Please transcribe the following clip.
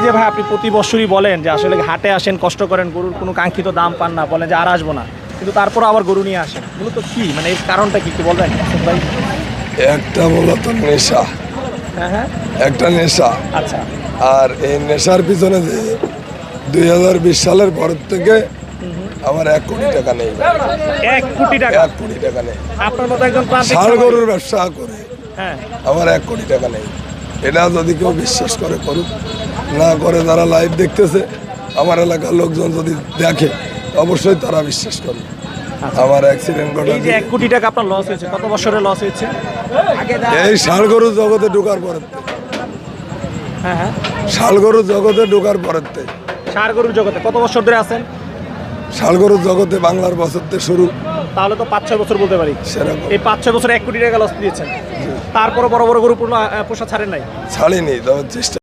যে ভাই আপনি প্রতি বছরই বলেন যে আসলে হাটে আসেন, কষ্ট করেন, গরুর কোনো কাঙ্ক্ষিত দাম পান না, বলেন যে আর আসবো না, কিন্তু তারপর আবার গরু নিয়ে আসেন, মূলত কি মানে এর কারণটা কি একটু বলবেন ভাই? একটা মূলত নেশা, হ্যাঁ হ্যাঁ, একটা নেশা। আচ্ছা। আর এই নেশার পিছনে যে 2020 সালের পরের থেকে আমার 1 কোটি টাকা নেই। 1 কোটি টাকা? 1 কোটি টাকা নেই। আপনার মতো একজন প্রান্তিক ষাঁড় খামারি। গরুর ব্যবসা করে হ্যাঁ, আমার 1 কোটি টাকা নেই। এটা যদি কেউ বিশ্বাস করে করুক, না করে যারা লাইভ দেখতেছে, আমার এলাকার লোকজন যদি দেখে অবশ্যই তারা বিশ্বাস করবে। আমার অ্যাক্সিডেন্ট ঘটা এই যে 1 কোটি টাকা আপনার লস হয়েছে, কত বছরে লস হয়েছে? এই ষাঁড় গরুর জগতে ঢোকার পরের থেকে। হ্যাঁ হ্যাঁ, ষাঁড় গরুর জগতে ঢোকার পরের থেকে। ষাঁড় গরুর জগতে কত বছর ধরে আছেন? ষাঁড় গরুর জগতে বাংলার বছর থেকে শুরু, তাহলে তো 5-6 বছর বলতে পারি। সেরকম এই 5-6 বছরে 1 কোটি টাকা লস দিয়েছেন, তারপরে বড় বড় গরু পোষা ছাড়েন নাই? ছাড়িনি, তবে চেষ্টা